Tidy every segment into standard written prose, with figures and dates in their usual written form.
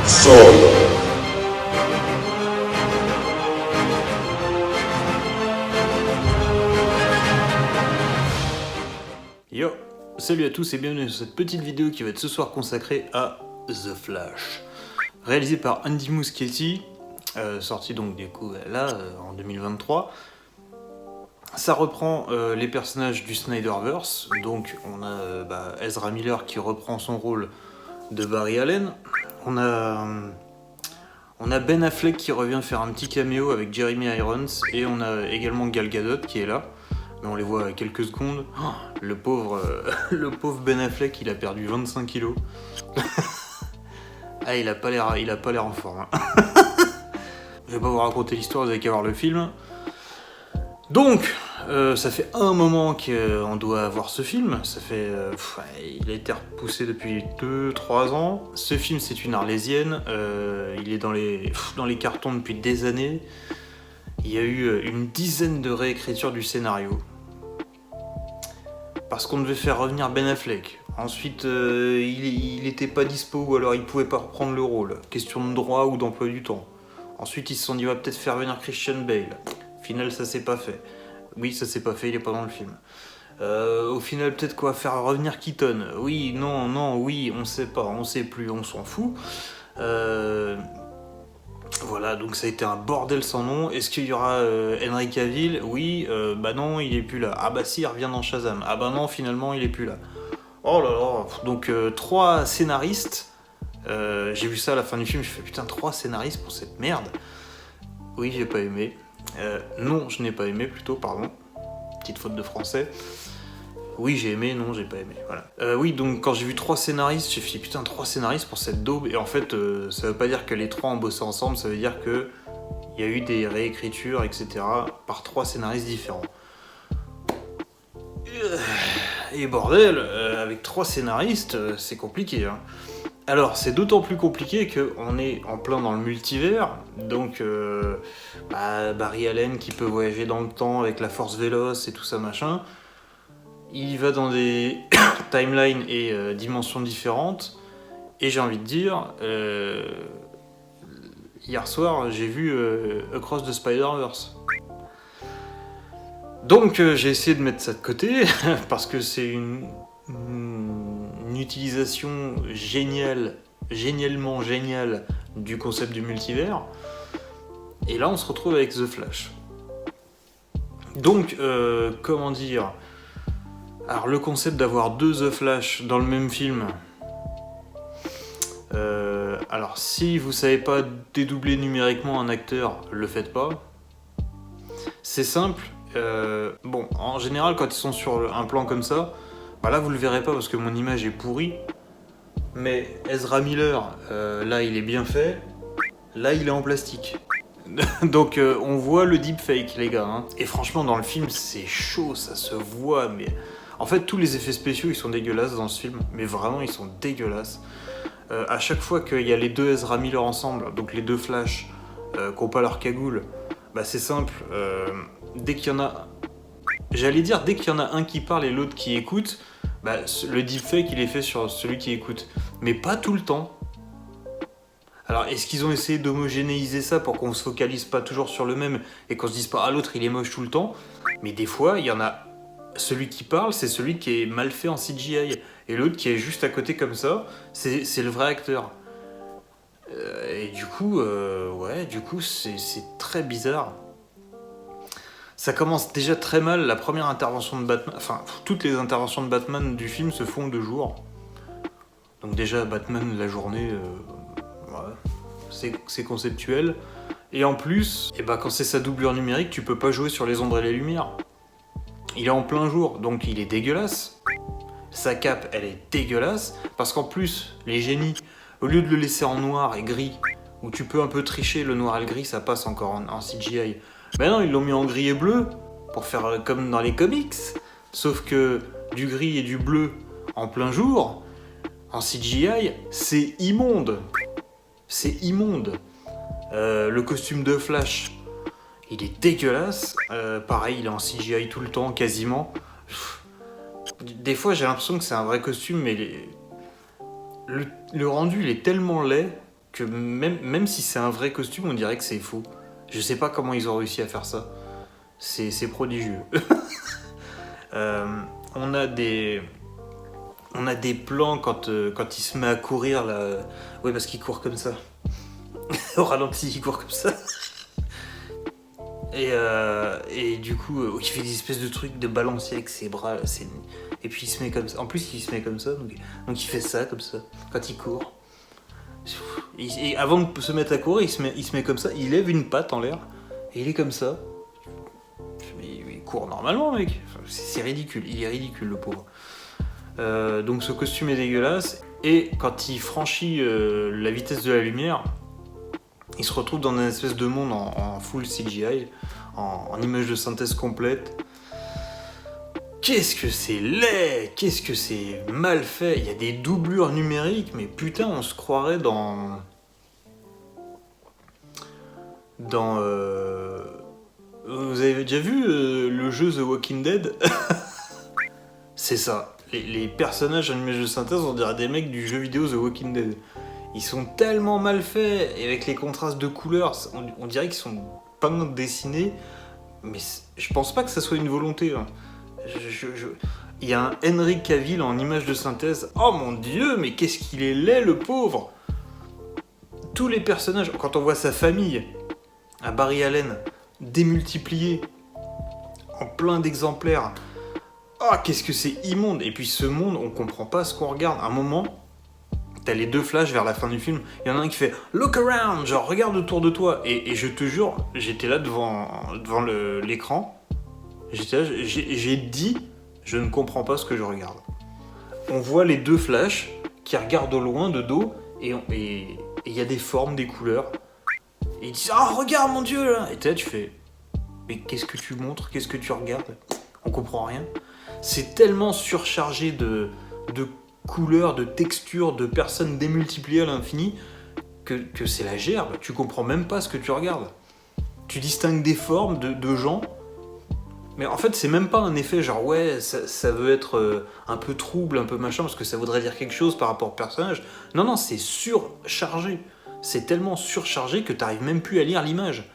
Solo. Yo, salut à tous et bienvenue sur cette petite vidéo qui va être ce soir consacrée à The Flash. Réalisé par Andy Muschietti, sorti donc du coup là en 2023. Ça reprend les personnages du Snyderverse, donc on a Ezra Miller qui reprend son rôle de Barry Allen. On a Ben Affleck qui revient faire un petit caméo avec Jeremy Irons, et on a également Gal Gadot qui est là. Mais on les voit à quelques secondes. Oh, le pauvre Ben Affleck, il a perdu 25 kilos. Ah, il a pas l'air en forme. Je vais pas vous raconter l'histoire, vous avez qu'à voir le film. Donc, ça fait un moment qu'on doit voir ce film. Ça fait, il a été repoussé depuis 2-3 ans. Ce film, c'est une arlésienne. Il est dans les cartons depuis des années. Il y a eu une dizaine de réécritures du scénario. Parce qu'on devait faire revenir Ben Affleck. Ensuite, il était pas dispo, ou alors il pouvait pas reprendre le rôle. Question de droit ou d'emploi du temps. Ensuite, ils se sont dit, on va peut-être faire venir Christian Bale. Au final, ça s'est pas fait. Oui, ça s'est pas fait, il est pas dans le film. Au final, peut-être quoi, faire revenir Keaton. Oui, non, oui, on sait pas, on sait plus, on s'en fout. Voilà, donc ça a été un bordel sans nom. Est-ce qu'il y aura Henry Cavill? Oui, bah non, il est plus là. Ah bah si, il revient dans Shazam. Ah bah non, finalement, il est plus là. Oh là là, donc 3 scénaristes. J'ai vu ça à la fin du film, je fais putain, 3 scénaristes pour cette merde. Oui, j'ai pas aimé. Non, je n'ai pas aimé plutôt, pardon. Petite faute de français. Oui, j'ai aimé, non, j'ai pas aimé, voilà. Oui, donc quand j'ai vu 3 scénaristes, j'ai fait putain, 3 scénaristes pour cette daube. Et en fait, ça veut pas dire que les 3 ont bossé ensemble, ça veut dire que il y a eu des réécritures, etc. par 3 scénaristes différents. Et bordel, avec 3 scénaristes, c'est compliqué, hein. Alors, c'est d'autant plus compliqué qu'on est en plein dans le multivers, donc Barry Allen qui peut voyager dans le temps avec la force véloce et tout ça machin, il va dans des timelines et dimensions différentes, et j'ai envie de dire, hier soir j'ai vu Across the Spider-Verse. Donc j'ai essayé de mettre ça de côté, parce que c'est une utilisation génialement géniale du concept du multivers. Et là on se retrouve avec The Flash. Donc comment dire, alors le concept d'avoir 2 The Flash dans le même film, alors si vous savez pas dédoubler numériquement un acteur, le faites pas. C'est simple. Bon, en général, quand ils sont sur un plan comme ça, bah là vous le verrez pas parce que mon image est pourrie. Mais Ezra Miller, là il est bien fait. Là il est en plastique. Donc on voit le deepfake, les gars, hein. Et franchement, dans le film, c'est chaud, ça se voit. Mais en fait, tous les effets spéciaux ils sont dégueulasses dans ce film. Mais vraiment, ils sont dégueulasses. À chaque fois qu'il y a les 2 Ezra Miller ensemble, donc les 2 Flash qui n'ont pas leur cagoule, bah c'est simple. Dès qu'il y en a, dès qu'il y en a un qui parle et l'autre qui écoute, bah, le deepfake il est fait sur celui qui écoute, mais pas tout le temps. Alors est-ce qu'ils ont essayé d'homogénéiser ça pour qu'on se focalise pas toujours sur le même et qu'on se dise pas ah l'autre il est moche tout le temps? Mais des fois il y en a, celui qui parle c'est celui qui est mal fait en CGI et l'autre qui est juste à côté comme ça, c'est le vrai acteur. Et du coup c'est très bizarre. Ça commence déjà très mal, la première intervention de Batman, enfin toutes les interventions de Batman du film se font 2 jours. Donc déjà Batman la journée, c'est conceptuel. Et en plus, quand c'est sa doublure numérique, tu peux pas jouer sur les ombres et les lumières. Il est en plein jour, donc il est dégueulasse. Sa cape, elle est dégueulasse, parce qu'en plus, les génies, au lieu de le laisser en noir et gris, où tu peux un peu tricher, le noir et le gris, ça passe encore en CGI. Ben non, ils l'ont mis en gris et bleu, pour faire comme dans les comics. Sauf que du gris et du bleu en plein jour, en CGI, c'est immonde. C'est immonde. Le costume de Flash, il est dégueulasse. Pareil, il est en CGI tout le temps, quasiment. Des fois, j'ai l'impression que c'est un vrai costume, mais le rendu, il est tellement laid que même si c'est un vrai costume, on dirait que c'est faux. Je sais pas comment ils ont réussi à faire ça. C'est prodigieux. On a des plans quand il se met à courir là. Oui, parce qu'il court comme ça. Au ralenti, il court comme ça. Et du coup, il fait des espèces de trucs de balancier avec ses bras. Et puis il se met comme ça. En plus, il se met comme ça. Donc il fait ça comme ça quand il court. Et avant de se mettre à courir, il se met comme ça. Il lève une patte en l'air et il est comme ça. Mais il court normalement, mec. Enfin, c'est ridicule. Il est ridicule, le pauvre. Donc ce costume est dégueulasse. Et quand il franchit la vitesse de la lumière, il se retrouve dans un espèce de monde en full CGI, en image de synthèse complète. Qu'est-ce que c'est laid! Qu'est-ce que c'est mal fait! Il y a des doublures numériques, mais putain, on se croirait dans... Vous avez déjà vu le jeu The Walking Dead? C'est ça. Les personnages en image de synthèse, on dirait des mecs du jeu vidéo The Walking Dead. Ils sont tellement mal faits, et avec les contrastes de couleurs, on dirait qu'ils sont pas dessinés, mais je pense pas que ça soit une volonté. Hein. Il y a un Henry Cavill en image de synthèse. Oh mon dieu, mais qu'est-ce qu'il est laid, le pauvre! Tous les personnages, quand on voit sa famille, à Barry Allen, démultipliée, en plein d'exemplaires, ah, qu'est-ce que c'est immonde! Et puis ce monde, on comprend pas ce qu'on regarde. À un moment, t'as les deux flashs vers la fin du film, il y en a un qui fait « Look around !» genre « Regarde autour de toi !» Et je te jure, j'étais là devant l'écran, j'étais là, j'ai dit « Je ne comprends pas ce que je regarde. » On voit les deux flashs qui regardent au loin de dos, et il y a des formes, des couleurs. Et ils disent « Ah, regarde mon dieu là !» Et là tu fais « Mais qu'est-ce que tu montres? Qu'est-ce que tu regardes ?» On comprend rien. C'est tellement surchargé de couleurs, de textures, de personnes démultipliées à l'infini que c'est la gerbe. Tu comprends même pas ce que tu regardes. Tu distingues des formes de gens, mais en fait c'est même pas un effet genre ouais ça veut être un peu trouble, un peu machin parce que ça voudrait dire quelque chose par rapport au personnage. Non, c'est surchargé. C'est tellement surchargé que t'arrives même plus à lire l'image.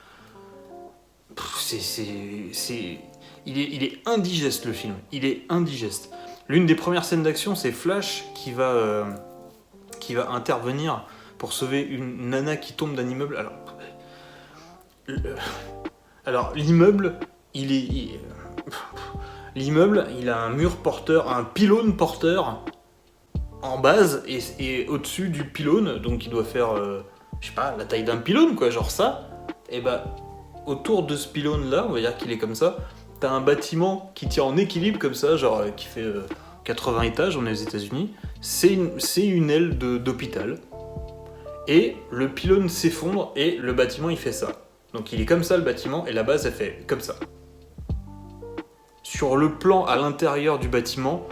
Il est indigeste le film. Il est indigeste. L'une des premières scènes d'action, c'est Flash qui va intervenir pour sauver une nana qui tombe d'un immeuble. Alors l'immeuble, l'immeuble, il a un mur porteur, un pylône porteur en base et au-dessus du pylône, donc il doit faire, je sais pas, la taille d'un pylône quoi, genre ça. Et bah autour de ce pylône là, on va dire qu'il est comme ça. T'as un bâtiment qui tient en équilibre comme ça, genre qui fait 80 étages, on est aux États-Unis. C'est une aile d'hôpital. Et le pylône s'effondre et le bâtiment il fait ça. Donc il est comme ça le bâtiment et la base elle fait comme ça. Sur le plan à l'intérieur du bâtiment,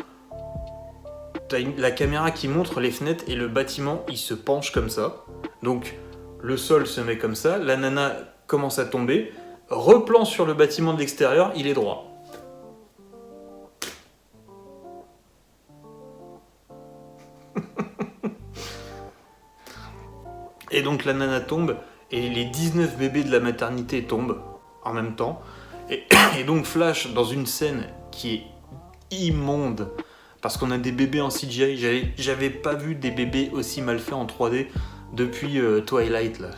t'as la caméra qui montre les fenêtres et le bâtiment il se penche comme ça. Donc le sol se met comme ça, la nana commence à tomber. Replan sur le bâtiment de l'extérieur, il est droit. Et donc la nana tombe, et les 19 bébés de la maternité tombent en même temps. Et donc Flash, dans une scène qui est immonde, parce qu'on a des bébés en CGI, j'avais pas vu des bébés aussi mal faits en 3D depuis Twilight, là.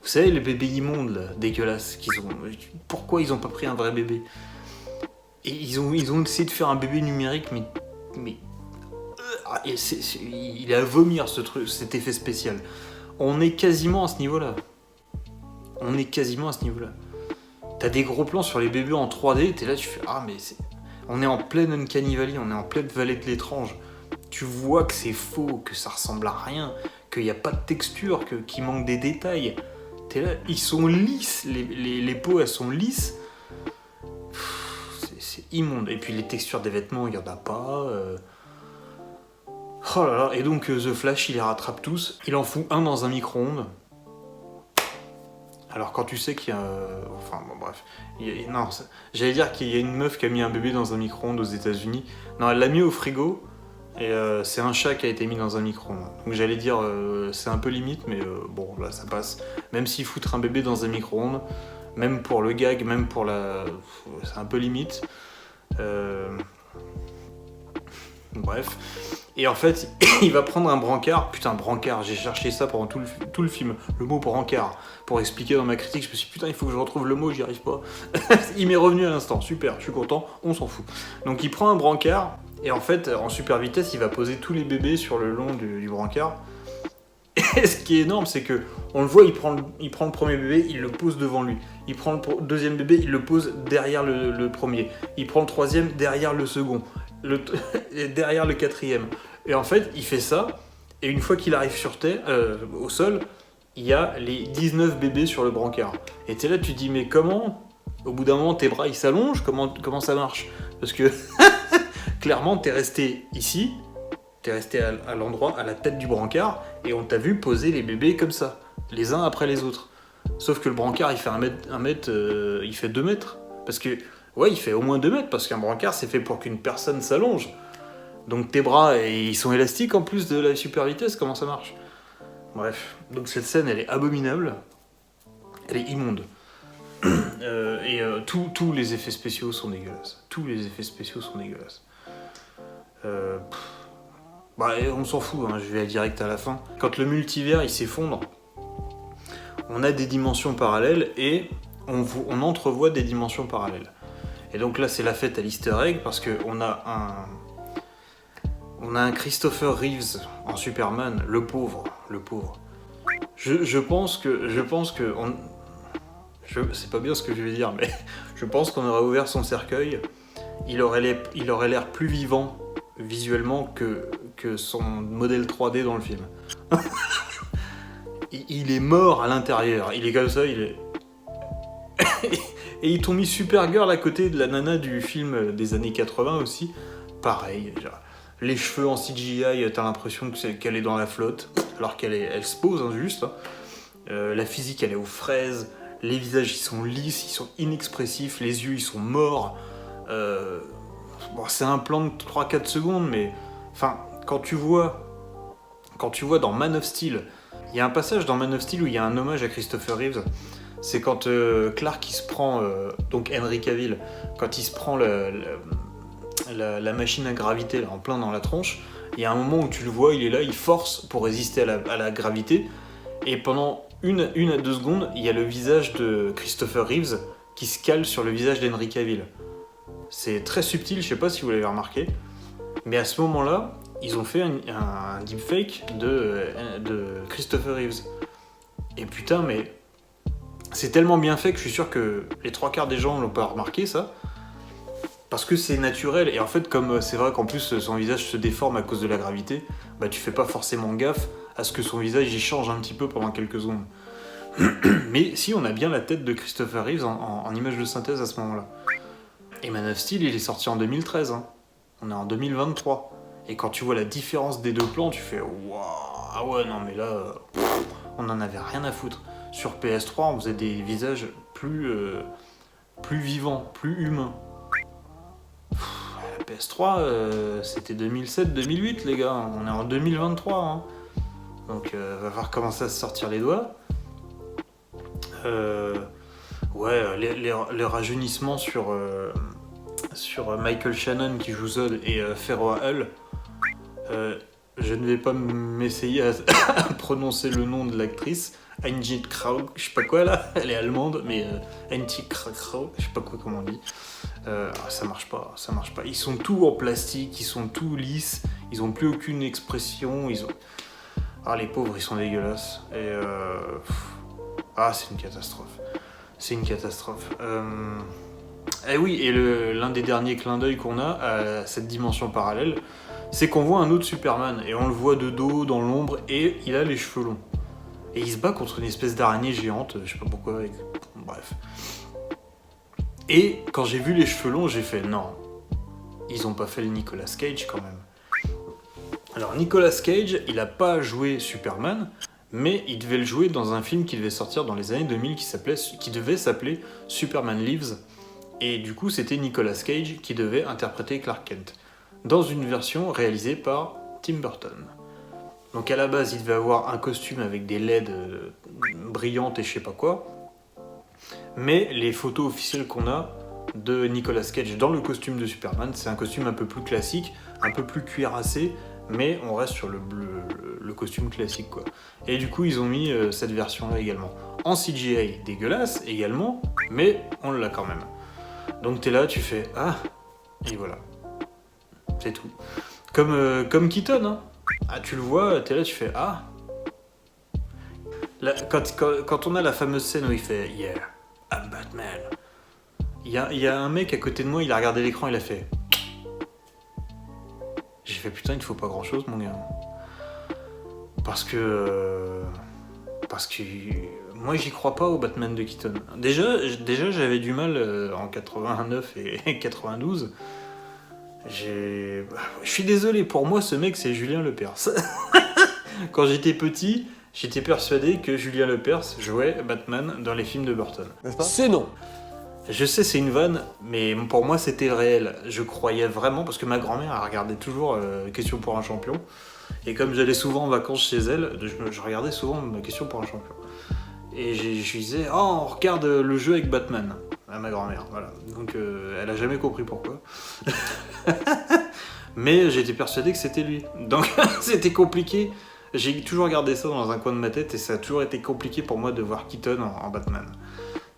Vous savez, les bébés immondes, là, dégueulasses, pourquoi ils ont pas pris un vrai bébé? Et ils ont essayé de faire un bébé numérique, mais il est à vomir cet effet spécial. On est quasiment à ce niveau-là. T'as des gros plans sur les bébés en 3D, t'es là, tu fais ah mais on est en pleine Uncanny Valley, on est en pleine vallée de l'étrange. Tu vois que c'est faux, que ça ressemble à rien, qu'il n'y a pas de texture, qu'il manque des détails. T'es là, ils sont lisses, les peaux elles sont lisses. C'est immonde. Et puis les textures des vêtements, il n'y en a pas. Oh là là, et donc The Flash, il les rattrape tous. Il en fout un dans un micro-ondes. Alors quand tu sais qu'il y a... Enfin bon bref. J'allais dire qu'il y a une meuf qui a mis un bébé dans un micro-ondes aux États-Unis. Non, elle l'a mis au frigo. Et c'est un chat qui a été mis dans un micro-ondes. Donc j'allais dire, c'est un peu limite, mais bon, là ça passe. Même s'il foutre un bébé dans un micro-ondes, même pour le gag, même pour la... C'est un peu limite. Bref. Et en fait, il va prendre un brancard. Putain, brancard, j'ai cherché ça pendant tout le film. Le mot brancard. Pour expliquer dans ma critique, je me suis dit, putain, il faut que je retrouve le mot, j'y arrive pas. Il m'est revenu à l'instant. Super, je suis content, on s'en fout. Donc il prend un brancard. Et en fait, en super vitesse, il va poser tous les bébés sur le long du brancard. Et ce qui est énorme, c'est que on le voit, il prend le premier bébé, il le pose devant lui. Il prend le deuxième bébé, il le pose derrière le premier. Il prend le troisième derrière le second. Derrière le quatrième. Et en fait, il fait ça. Et une fois qu'il arrive sur terre, au sol, il y a les 19 bébés sur le brancard. Et t'es là, tu te dis, mais comment, au bout d'un moment, tes bras ils s'allongent, comment ça marche? Parce que clairement, t'es resté ici, t'es resté à l'endroit, à la tête du brancard, et on t'a vu poser les bébés comme ça, les uns après les autres. Sauf que le brancard, il fait il fait 2 mètres. Parce que, ouais, il fait au moins 2 mètres, parce qu'un brancard, c'est fait pour qu'une personne s'allonge. Donc tes bras, ils sont élastiques en plus de la super vitesse, comment ça marche? Bref, donc cette scène, elle est abominable, elle est immonde. Tous les effets spéciaux sont dégueulasses. Tous les effets spéciaux sont dégueulasses. On s'en fout, hein, je vais aller direct à la fin. Quand le multivers il s'effondre, on a des dimensions parallèles et on entrevoit des dimensions parallèles. Et donc là c'est la fête à l'easter egg parce qu'on a un Christopher Reeves en Superman, le pauvre. Je pense que c'est pas bien ce que je vais dire, mais je pense qu'on aurait ouvert son cercueil, il aurait l'air plus vivant visuellement que son modèle 3D dans le film. Il est mort à l'intérieur, il est comme ça, il est... Et ils t'ont mis Supergirl à côté de la nana du film des années 80 aussi, pareil, genre, les cheveux en CGI, t'as l'impression qu'elle est dans la flotte, alors elle se pose hein, juste. Hein. La physique elle est aux fraises, les visages ils sont lisses, ils sont inexpressifs, les yeux ils sont morts. C'est un plan de 3-4 secondes, mais enfin, quand tu vois dans Man of Steel, il y a un passage dans Man of Steel où il y a un hommage à Christopher Reeves. C'est quand Clark il se prend, donc Henry Cavill, quand il se prend la machine à gravité là, en plein dans la tronche, il y a un moment où tu le vois, il est là, il force pour résister à la gravité, et pendant une à 2 secondes, il y a le visage de Christopher Reeves qui se cale sur le visage d'Henry Cavill. C'est très subtil, je sais pas si vous l'avez remarqué, mais à ce moment-là, ils ont fait un deepfake de Christopher Reeves. Et putain, mais c'est tellement bien fait que je suis sûr que les 3/4 des gens l'ont pas remarqué ça, parce que c'est naturel. Et en fait, comme c'est vrai qu'en plus son visage se déforme à cause de la gravité, bah tu fais pas forcément gaffe à ce que son visage il change un petit peu pendant quelques secondes. Mais si, on a bien la tête de Christopher Reeves en image de synthèse à ce moment-là. Et Man of Steel, il est sorti en 2013. Hein. On est en 2023. Et quand tu vois la différence des deux plans, tu fais waouh, ah ouais, non, mais là, on en avait rien à foutre. Sur PS3, on faisait des visages plus vivants, plus humains. La PS3, c'était 2007-2008, les gars. On est en 2023. Hein. Donc, va falloir commencer à se sortir les doigts. Ouais, les rajeunissements sur Michael Shannon qui joue Zod et Feroa Hull. Je ne vais pas m'essayer à prononcer le nom de l'actrice. Angie Kraug, je sais pas quoi là, elle est allemande, mais Angie Kraug, je sais pas quoi comment on dit. Ça marche pas. Ils sont tous en plastique, ils sont tous lisses, ils ont plus aucune expression, Ah, les pauvres, ils sont dégueulasses. Et c'est une catastrophe. Et oui, et l'un des derniers clins d'œil qu'on a à cette dimension parallèle, c'est qu'on voit un autre Superman, et on le voit de dos, dans l'ombre, et il a les cheveux longs. Et il se bat contre une espèce d'araignée géante, je sais pas pourquoi, bref. Et quand j'ai vu les cheveux longs, j'ai fait non, ils ont pas fait le Nicolas Cage quand même. Alors Nicolas Cage, il a pas joué Superman, mais il devait le jouer dans un film qui devait sortir dans les années 2000 qui devait s'appeler Superman Lives. Et du coup, c'était Nicolas Cage qui devait interpréter Clark Kent. dans une version réalisée par Tim Burton. Donc à la base, il devait avoir un costume avec des LED brillantes et je sais pas quoi, mais les photos officielles qu'on a de Nicolas Cage dans le costume de Superman, c'est un costume un peu plus classique, un peu plus cuirassé, mais on reste sur le costume classique, quoi. Et du coup, ils ont mis cette version-là également. En CGI dégueulasse également, mais on l'a quand même. Donc t'es là, tu fais « Ah !» et voilà. C'est tout. Comme Keaton, hein. Ah, tu le vois, t'es là, tu fais « Ah !» Là, quand on a la fameuse scène où il fait « Yeah, I'm Batman », il y a un mec à côté de moi, il a regardé l'écran, il a fait... J'ai fait putain, il te faut pas grand chose, mon gars. Parce que moi, j'y crois pas au Batman de Keaton. Déjà j'avais du mal en 89 et 92. Je suis désolé, pour moi, ce mec, c'est Julien Lepers. Quand j'étais petit, j'étais persuadé que Julien Lepers jouait Batman dans les films de Burton. N'est-ce pas ? C'est non. Je sais, c'est une vanne, mais pour moi, c'était réel. Je croyais vraiment, parce que ma grand-mère, elle regardait toujours Question pour un champion. Et comme j'allais souvent en vacances chez elle, je regardais souvent Question pour un champion. Et je lui disais, oh, on regarde le jeu avec Batman, à ma grand-mère. Voilà. Donc, elle a jamais compris pourquoi. Mais j'étais persuadé que c'était lui. Donc, c'était compliqué. J'ai toujours gardé ça dans un coin de ma tête, et ça a toujours été compliqué pour moi de voir Keaton en Batman.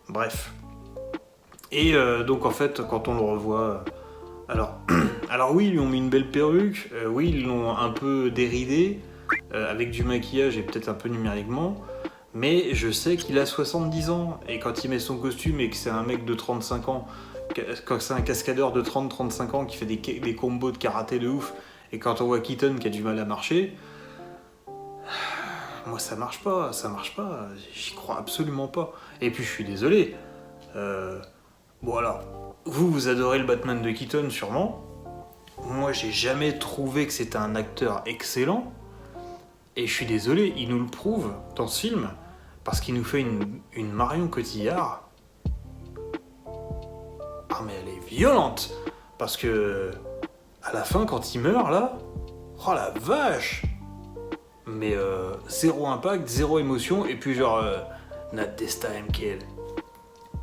Bref. Et donc en fait, quand on le revoit... Alors oui, ils lui ont mis une belle perruque, oui, ils l'ont un peu déridé, avec du maquillage et peut-être un peu numériquement, mais je sais qu'il a 70 ans, et quand il met son costume et que c'est un mec de 35 ans, quand c'est un cascadeur de 30-35 ans qui fait des combos de karaté de ouf, et quand on voit Keaton qui a du mal à marcher, moi ça marche pas, j'y crois absolument pas. Et puis je suis désolé, bon alors, vous adorez le Batman de Keaton sûrement. Moi j'ai jamais trouvé que c'était un acteur excellent. Et je suis désolé, il nous le prouve dans ce film. Parce qu'il nous fait une Marion Cotillard. Ah mais elle est violente. Parce que à la fin quand il meurt là, oh la vache. Mais zéro impact, zéro émotion. Et puis genre, not this time kid.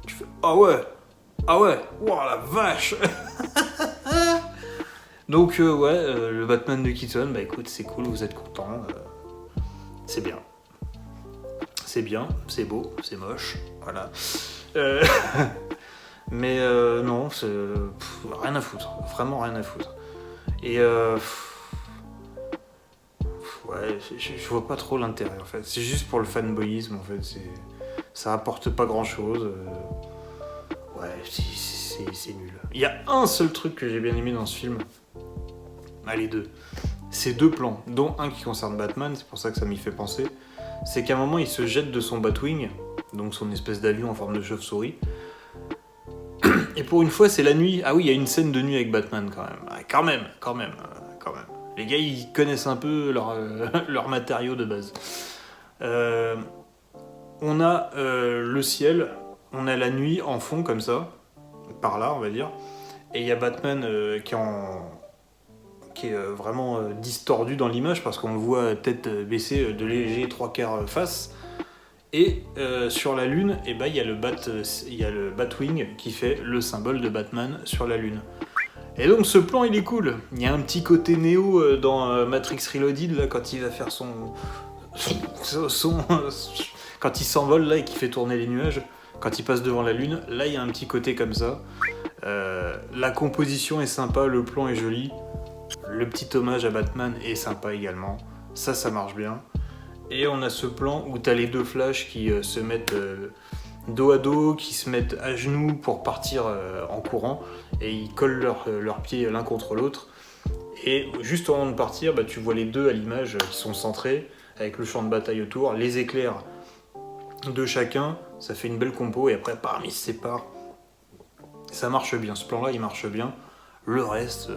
Tu fais, ah ouais, wow, la vache. Donc le Batman de Keaton, bah écoute, c'est cool, vous êtes contents, c'est bien. C'est bien, c'est beau, c'est moche, voilà. Mais non, rien à foutre, vraiment rien à foutre. Et ouais, je vois pas trop l'intérêt en fait. C'est juste pour le fanboyisme en fait, ça apporte pas grand chose. Ouais, c'est nul. Il y a un seul truc que j'ai bien aimé dans ce film. Allez, deux. C'est deux plans, dont un qui concerne Batman, c'est pour ça que ça m'y fait penser. C'est qu'à un moment, il se jette de son Batwing, donc son espèce d'avion en forme de chauve-souris. Et pour une fois, c'est la nuit. Ah oui, il y a une scène de nuit avec Batman quand même. Ah, quand même. Les gars, ils connaissent un peu leur matériau de base. On a le ciel, on a la nuit en fond comme ça, par là on va dire, et il y a Batman qui est vraiment distordu dans l'image parce qu'on le voit tête baissée de léger 3/4 face, et sur la lune, et il y a le Batwing qui fait le symbole de Batman sur la lune. Et donc ce plan il est cool, il y a un petit côté Néo dans Matrix Reloaded là, quand il va faire quand il s'envole là et qu'il fait tourner les nuages, quand il passe devant la lune, là il y a un petit côté comme ça. La composition est sympa, le plan est joli, le petit hommage à Batman est sympa également, ça marche bien. Et on a ce plan où t'as les deux Flash qui se mettent dos à dos, qui se mettent à genoux pour partir en courant, et ils collent leurs pieds l'un contre l'autre. Et juste au moment de partir, tu vois les deux à l'image qui sont centrés, avec le champ de bataille autour, les éclairs de chacun, ça fait une belle compo, et après, bam, ils se séparent. Ça marche bien, ce plan-là, il marche bien. Le reste,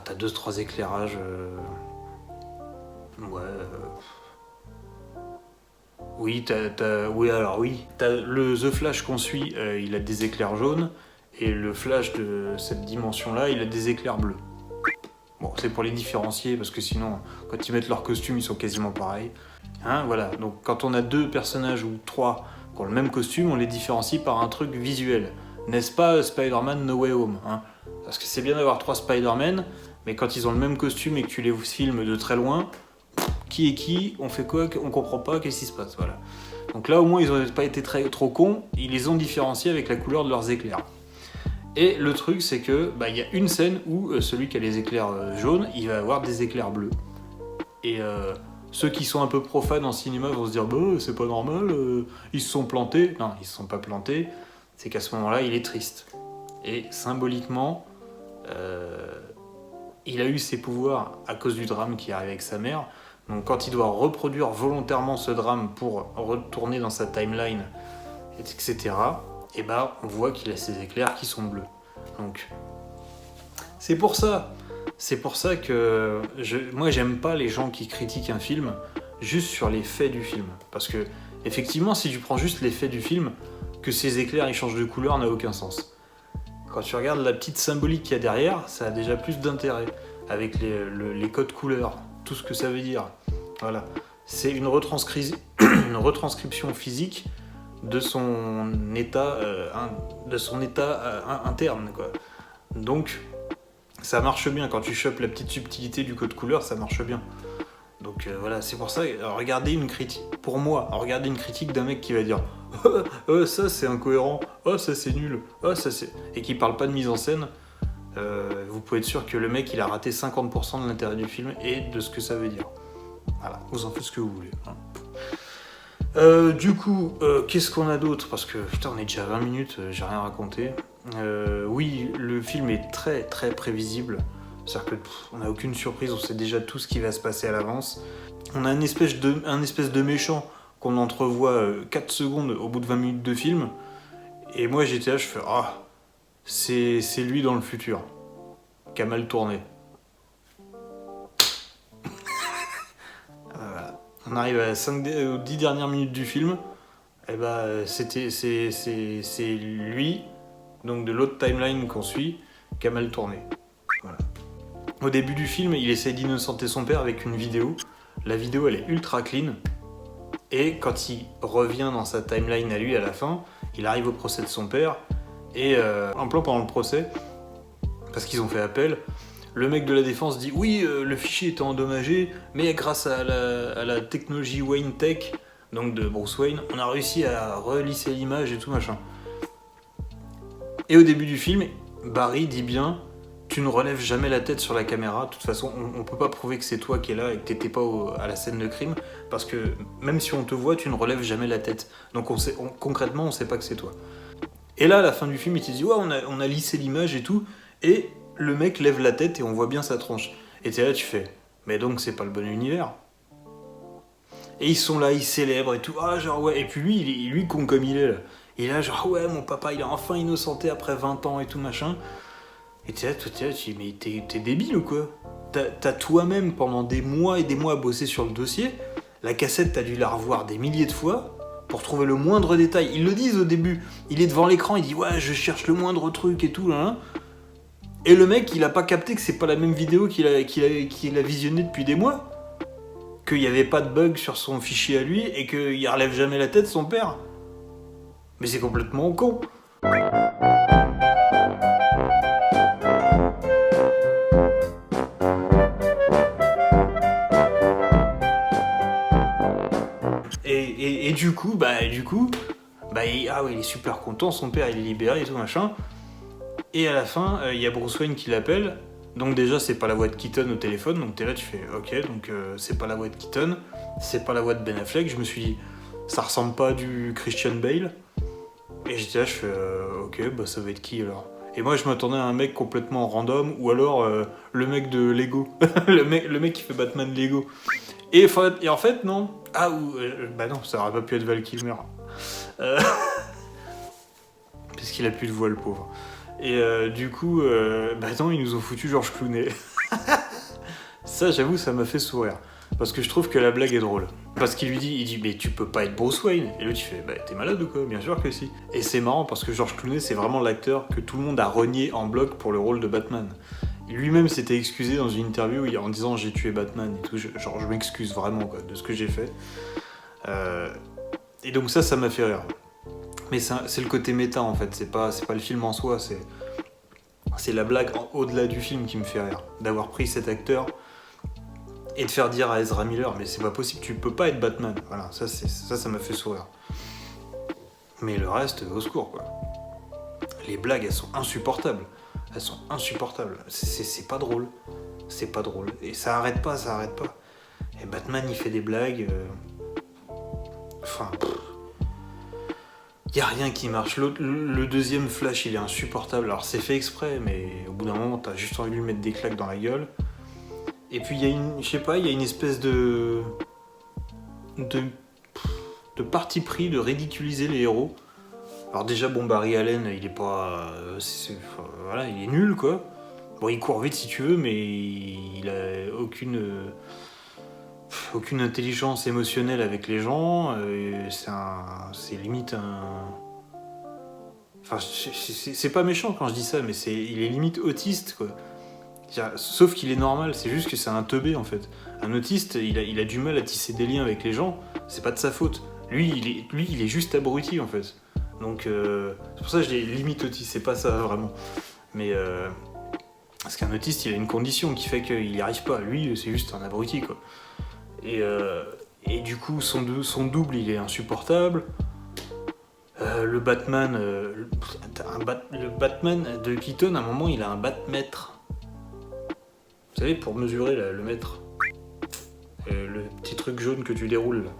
t'as 2-3 éclairages. Oui, t'as le The Flash qu'on suit, il a des éclairs jaunes, Et le Flash de cette dimension-là, il a des éclairs bleus. Bon, c'est pour les différencier, parce que sinon, quand ils mettent leur costume, ils sont quasiment pareils. Hein, voilà, donc quand on a 2 personnages ou 3 qui ont le même costume, on les différencie par un truc visuel. N'est-ce pas Spider-Man No Way Home, hein? Parce que c'est bien d'avoir 3 Spider-Man, mais quand ils ont le même costume et que tu les filmes de très loin, qui est qui, on fait quoi, on comprend pas, qu'est-ce qui se passe, voilà. Donc là, au moins, ils n'ont pas été trop cons, ils les ont différenciés avec la couleur de leurs éclairs. Et le truc, c'est que y a une scène où celui qui a les éclairs jaunes, il va avoir des éclairs bleus. Et ceux qui sont un peu profanes en cinéma vont se dire c'est pas normal, ils se sont plantés. Non, ils se sont pas plantés, c'est qu'à ce moment-là, il est triste. Et symboliquement, il a eu ses pouvoirs à cause du drame qui arrive avec sa mère. Donc quand il doit reproduire volontairement ce drame pour retourner dans sa timeline, etc., et on voit qu'il a ses éclairs qui sont bleus. Donc c'est pour ça que moi j'aime pas les gens qui critiquent un film juste sur les faits du film. Parce que effectivement, si tu prends juste les faits du film, que ces éclairs ils changent de couleur n'a aucun sens. Quand tu regardes la petite symbolique qu'il y a derrière, ça a déjà plus d'intérêt, avec les codes couleurs, tout ce que ça veut dire. Voilà. C'est une retranscription physique de son état, interne, quoi. Donc, ça marche bien. Quand tu chopes la petite subtilité du code couleur, ça marche bien. Donc voilà, c'est pour ça, regardez une critique d'un mec qui va dire ça c'est incohérent, ça c'est nul, ça c'est... et qui parle pas de mise en scène, vous pouvez être sûr que le mec il a raté 50% de l'intérêt du film et de ce que ça veut dire. Voilà, vous en faites ce que vous voulez. Du coup, qu'est-ce qu'on a d'autre? Parce que putain, on est déjà à 20 minutes, j'ai rien raconté. Oui, le film est très très prévisible. C'est-à-dire qu'on n'a aucune surprise, on sait déjà tout ce qui va se passer à l'avance. On a un espèce de méchant qu'on entrevoit 4 secondes au bout de 20 minutes de film. Et moi j'étais là, je fais c'est lui dans le futur, qui a mal tourné. Voilà. On arrive aux 10 dernières minutes du film. Et c'est lui, donc de l'autre timeline qu'on suit, qui a mal tourné. Voilà. Au début du film, il essaie d'innocenter son père avec une vidéo. La vidéo, elle est ultra clean. Et quand il revient dans sa timeline à lui à la fin, il arrive au procès de son père. Et en plein pendant le procès, parce qu'ils ont fait appel, le mec de la défense dit « Oui, le fichier était endommagé, mais grâce à la technologie Wayne Tech, donc de Bruce Wayne, on a réussi à relisser l'image et tout machin. » Et au début du film, Barry dit bien « Tu ne relèves jamais la tête sur la caméra, de toute façon, on peut pas prouver que c'est toi qui es là et que t'étais pas à la scène de crime, parce que même si on te voit, tu ne relèves jamais la tête. Donc concrètement, on sait pas que c'est toi. » Et là, à la fin du film, il te dit « Ouais, on a lissé l'image et tout, et le mec lève la tête et on voit bien sa tronche. » Et t'es là, tu fais « Mais donc, c'est pas le bon univers. » Et ils sont là, ils célèbrent et tout, genre ouais, et puis lui con comme il est là. Il est là, genre ouais, mon papa, il a enfin innocenté après 20 ans et tout machin. Et t'es là, tu dis, mais t'es débile ou quoi? T'as toi-même pendant des mois et des mois bossé sur le dossier. La cassette, t'as dû la revoir des milliers de fois pour trouver le moindre détail. Ils le disent au début. Il est devant l'écran, il dit ouais, je cherche le moindre truc et tout là. Et le mec, il a pas capté que c'est pas la même vidéo qu'il a visionnée depuis des mois. Qu'il n'y avait pas de bug sur son fichier à lui et qu'il relève jamais la tête son père. Mais c'est complètement con. Et du coup, il est super content, son père il est libéré et tout machin. Et à la fin, il y a Bruce Wayne qui l'appelle. Donc déjà, c'est pas la voix de Keaton au téléphone, donc t'es là, tu fais ok, donc c'est pas la voix de Keaton, c'est pas la voix de Ben Affleck. Je me suis dit, ça ressemble pas à du Christian Bale. Et j'étais là, je fais ok, ça va être qui alors? Et moi, je m'attendais à un mec complètement random, ou alors le mec de Lego, le mec qui fait Batman Lego. Et en fait, non. Non, ça aurait pas pu être Val Kilmer. Parce qu'il a plus de voix, le pauvre. Et du coup, non, ils nous ont foutu George Clooney. Ça, j'avoue, ça m'a fait sourire. Parce que je trouve que la blague est drôle. Parce qu'il lui dit, il dit, mais tu peux pas être Bruce Wayne. Et l'autre il fait, bah t'es malade ou quoi? Bien sûr que si. Et c'est marrant parce que George Clooney, c'est vraiment l'acteur que tout le monde a renié en bloc pour le rôle de Batman. Lui-même s'était excusé dans une interview en disant j'ai tué Batman et tout. Genre je m'excuse vraiment quoi, de ce que j'ai fait. Et donc ça m'a fait rire. Mais c'est le côté méta en fait, c'est pas le film en soi, c'est la blague au-delà du film qui me fait rire. D'avoir pris cet acteur et de faire dire à Ezra Miller, mais c'est pas possible, tu peux pas être Batman. Voilà, ça m'a fait sourire. Mais le reste, au secours quoi. Les blagues, elles sont insupportables. Elles sont insupportables. C'est pas drôle. C'est pas drôle. Et ça arrête pas. Et Batman, il fait des blagues. Enfin. Y a rien qui marche. Le deuxième Flash, il est insupportable. Alors c'est fait exprès, mais au bout d'un moment, t'as juste envie de lui mettre des claques dans la gueule. Et puis il y a une espèce de parti pris de ridiculiser les héros. Alors déjà, bon, Barry Allen, il est pas... voilà, il est nul, quoi. Bon, il court vite si tu veux, mais il a aucune intelligence émotionnelle avec les gens. C'est limite un... Enfin, c'est pas méchant quand je dis ça, mais il est limite autiste, quoi. Sauf qu'il est normal, c'est juste que c'est un teubé, en fait. Un autiste, il a du mal à tisser des liens avec les gens, c'est pas de sa faute. Lui, il est juste abruti, en fait. Donc, c'est pour ça que je dis limite autiste, c'est pas ça, vraiment. Mais, parce qu'un autiste, il a une condition qui fait qu'il n'y arrive pas. Lui, c'est juste un abruti, quoi. Et du coup, son double, il est insupportable. Le Batman... le Batman de Keaton, à un moment, il a un batmètre. Vous savez, pour mesurer le mètre. Le petit truc jaune que tu déroules, là.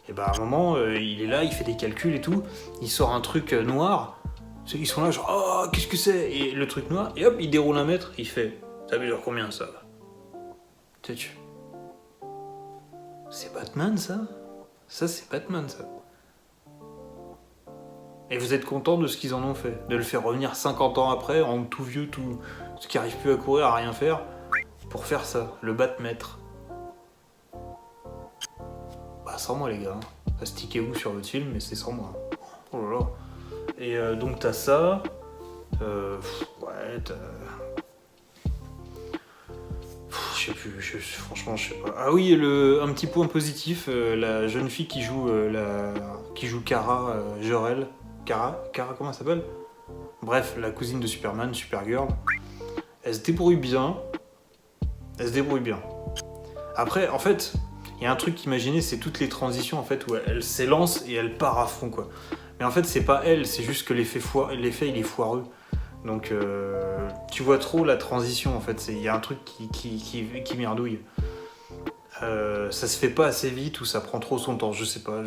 Et bah à un moment, il est là, il fait des calculs et tout, il sort un truc noir, ils sont là genre « Oh, qu'est-ce que c'est ?» Et le truc noir, et hop, il déroule un mètre, il fait « Ça mesure combien ça ?» C'est Batman ça? Ça c'est Batman ça. Et vous êtes content de ce qu'ils en ont fait? De le faire revenir 50 ans après, en tout vieux, tout ce qui arrive plus à courir, à rien faire, pour faire ça, le batmètre. Bah sans moi les gars, stickez-vous sur votre film, mais c'est sans moi. Oh là là. Et donc t'as ça. Ouais, t'as... Je sais plus, franchement je sais pas. Ah oui, un petit point positif, la jeune fille qui joue Kara Jor-El. Kara, comment elle s'appelle? Bref, la cousine de Superman, Supergirl. Elle se débrouille bien. Après, en fait, il y a un truc qu'imaginer, c'est toutes les transitions en fait où elle s'élance et elle part à fond quoi. Mais en fait, c'est pas elle, c'est juste que l'effet il est foireux. Donc tu vois trop la transition en fait, il y a un truc qui merdouille. Ça se fait pas assez vite ou ça prend trop son temps, je sais pas.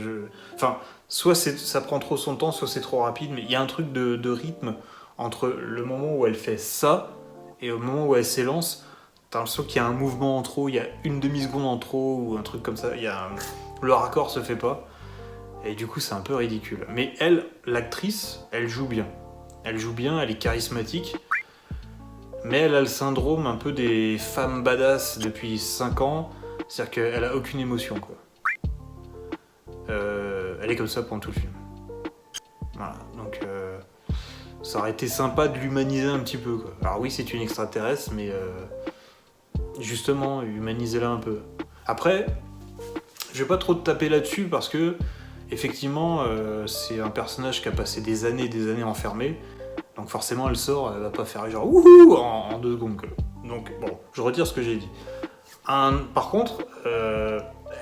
Enfin, soit ça prend trop son temps, soit c'est trop rapide, mais il y a un truc de rythme entre le moment où elle fait ça et au moment où elle s'élance. T'as l'impression qu'il y a un mouvement en trop, il y a une demi-seconde en trop ou un truc comme ça. Le raccord se fait pas. Et du coup, c'est un peu ridicule. Mais elle, l'actrice, elle joue bien. Elle est charismatique. Mais elle a le syndrome un peu des femmes badass depuis 5 ans. C'est-à-dire qu'elle a aucune émotion, quoi. Elle est comme ça pendant tout le film. Voilà, donc... ça aurait été sympa de l'humaniser un petit peu, quoi. Alors oui, c'est une extraterrestre, mais... justement, humaniser-la un peu. Après, je vais pas trop te taper là-dessus parce que, effectivement, c'est un personnage qui a passé des années et des années enfermé. Donc forcément, elle sort, elle va pas faire genre wouhou en 2 secondes. Quoi. Donc bon, je retire ce que j'ai dit. Par contre,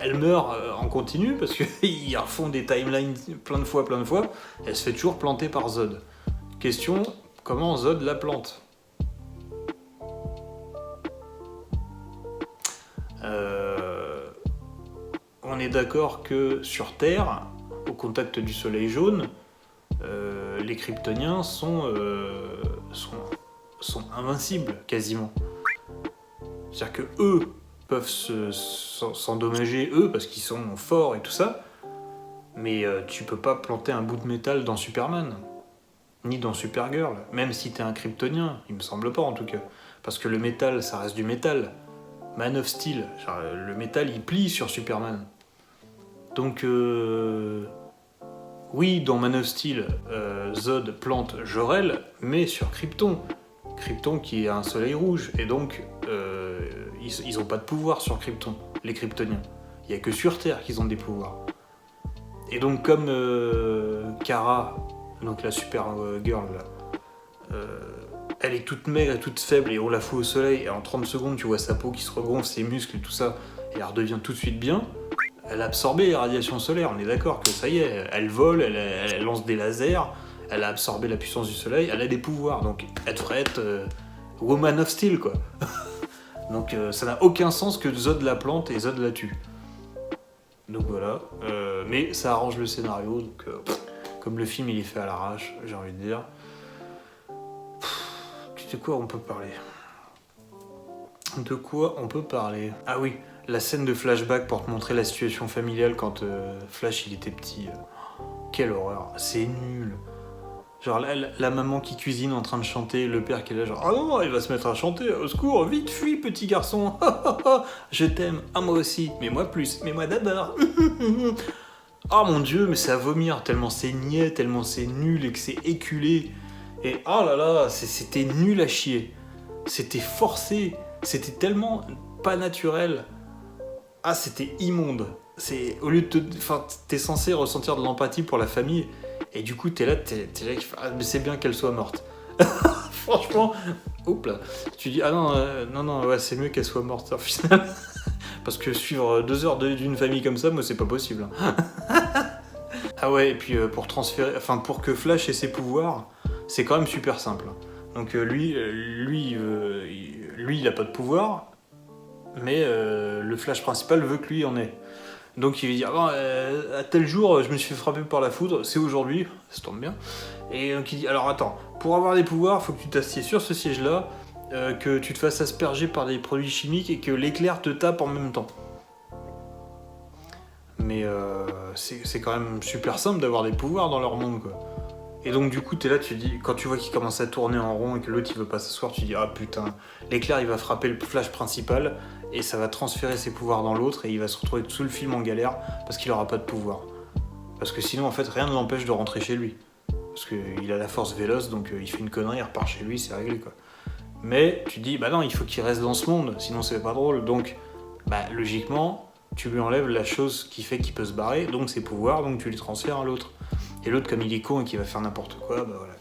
elle meurt en continu parce qu'ils refont des timelines plein de fois. Elle se fait toujours planter par Zod. Question, comment Zod la plante? On est d'accord que sur Terre, au contact du soleil jaune, les Kryptoniens sont invincibles quasiment. C'est-à-dire que eux peuvent s'endommager eux parce qu'ils sont forts et tout ça, mais tu peux pas planter un bout de métal dans Superman, ni dans Supergirl, même si t'es un Kryptonien, il me semble pas en tout cas, parce que le métal ça reste du métal. Man of Steel. Genre, le métal, il plie sur Superman. Donc, oui, dans Man of Steel, Zod plante Jor-El, mais sur Krypton. Krypton qui a un soleil rouge, et donc ils ont pas de pouvoir sur Krypton, les Kryptoniens. Il y a que sur Terre qu'ils ont des pouvoirs. Et donc comme Kara, donc la super girl, là, elle est toute maigre et toute faible, et on la fout au soleil, et en 30 secondes tu vois sa peau qui se regonfle, ses muscles et tout ça, et elle redevient tout de suite bien. Elle a absorbé les radiations solaires, on est d'accord que ça y est, elle vole, elle lance des lasers, elle a absorbé la puissance du soleil, elle a des pouvoirs, donc elle devrait être Woman of Steel, quoi. Donc ça n'a aucun sens que Zod la plante et Zod la tue. Donc voilà, mais ça arrange le scénario, donc comme le film il est fait à l'arrache, j'ai envie de dire. De quoi on peut parler ? De quoi on peut parler ? Ah oui, la scène de flashback pour te montrer la situation familiale quand Flash il était petit. Quelle horreur, c'est nul. Genre la maman qui cuisine en train de chanter, le père qui est là genre ah non, il va se mettre à chanter, au secours, vite fuis petit garçon, je t'aime, ah moi aussi, mais moi plus, mais moi d'abord. Oh mon dieu, mais c'est à vomir, tellement c'est niais, tellement c'est nul et que c'est éculé. Et oh là là, c'était nul à chier. C'était forcé, c'était tellement pas naturel. Ah, c'était immonde. Au lieu de t'es censé ressentir de l'empathie pour la famille, et du coup t'es là, mais c'est bien qu'elle soit morte. Franchement, oups là. Tu dis ah non, ouais, c'est mieux qu'elle soit morte au final. Parce que suivre 2 heures d'une famille comme ça, moi c'est pas possible. Ah ouais, et puis pour que Flash ait ses pouvoirs, c'est quand même super simple. Donc lui il a pas de pouvoir, mais le Flash principal veut que lui en ait. Donc il va dire à tel jour je me suis fait frapper par la foudre, c'est aujourd'hui, ça tombe bien. Et donc il dit alors attends, pour avoir des pouvoirs, faut que tu t'assieds sur ce siège là, que tu te fasses asperger par des produits chimiques et que l'éclair te tape en même temps. Mais c'est quand même super simple d'avoir des pouvoirs dans leur monde, quoi. Et donc du coup t'es là, tu dis, quand tu vois qu'il commence à tourner en rond et que l'autre il veut pas s'asseoir, tu dis ah putain, l'éclair il va frapper le Flash principal et ça va transférer ses pouvoirs dans l'autre et il va se retrouver tout le film en galère parce qu'il aura pas de pouvoir. Parce que sinon en fait rien ne l'empêche de rentrer chez lui. Parce qu'il a la force véloce, donc il fait une connerie, il repart chez lui, c'est réglé, quoi. Mais tu dis bah non, il faut qu'il reste dans ce monde, sinon c'est pas drôle. Donc bah logiquement tu lui enlèves la chose qui fait qu'il peut se barrer, donc ses pouvoirs, donc tu les transfères à l'autre. Et l'autre, comme il est con et qu'il va faire n'importe quoi, bah voilà.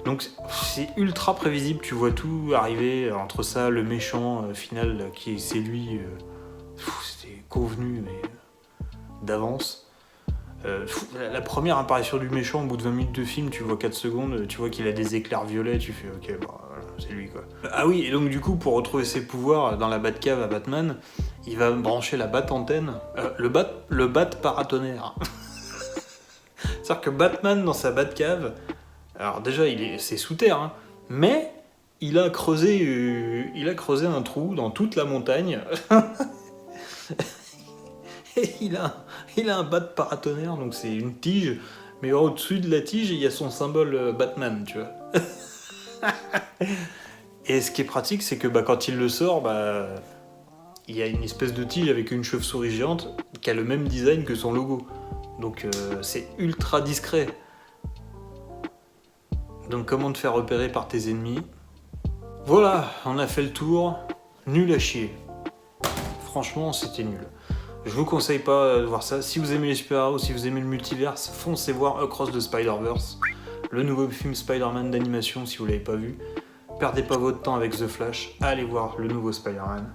Donc c'est ultra prévisible, tu vois tout arriver, entre ça, le méchant final, c'est lui, c'était convenu, mais d'avance. La première apparition du méchant, au bout de 20 minutes de film, tu vois 4 secondes, tu vois qu'il a des éclairs violets, tu fais ok, bon, voilà, c'est lui, quoi. Ah oui, et donc du coup, pour retrouver ses pouvoirs dans la Batcave à Batman, il va brancher la Bat-antenne, le Bat paratonnerre. C'est-à-dire que Batman, dans sa Batcave, alors déjà, c'est sous terre, hein, mais il a creusé un trou dans toute la montagne. Et il a un bat paratonnerre, donc c'est une tige, mais au-dessus de la tige, il y a son symbole Batman, tu vois. Et ce qui est pratique, c'est que quand il le sort, il y a une espèce de tige avec une chauve-souris géante qui a le même design que son logo. Donc c'est ultra discret. Donc comment te faire repérer par tes ennemis ? Voilà, on a fait le tour. Nul à chier. Franchement, c'était nul. Je vous conseille pas de voir ça. Si vous aimez les super-héros, si vous aimez le multiverse, foncez voir Across the Spider-Verse, le nouveau film Spider-Man d'animation si vous l'avez pas vu. Perdez pas votre temps avec The Flash, allez voir le nouveau Spider-Man.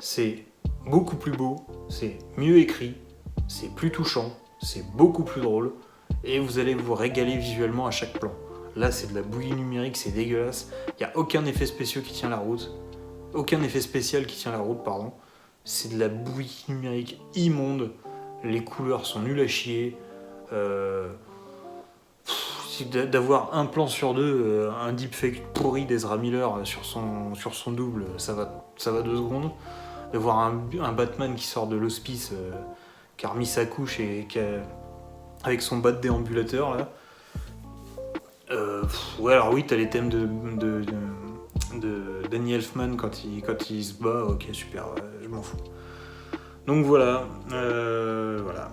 C'est beaucoup plus beau, c'est mieux écrit, c'est plus touchant, c'est beaucoup plus drôle, et vous allez vous régaler visuellement à chaque plan. Là, c'est de la bouillie numérique, c'est dégueulasse. Il n'y a aucun effet spécial qui tient la route. C'est de la bouillie numérique immonde. Les couleurs sont nulles à chier. D'avoir un plan sur deux, un deepfake pourri d'Ezra Miller sur son double, ça va 2 secondes. De voir un Batman qui sort de l'hospice, qui a remis sa couche et avec son bat déambulateur là. Ouais, alors oui, t'as les thèmes de Danny Elfman quand il se bat, ok super, je m'en fous. Donc voilà, voilà.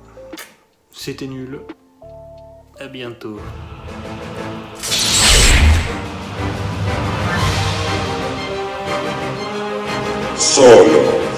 C'était nul. À bientôt. Solo.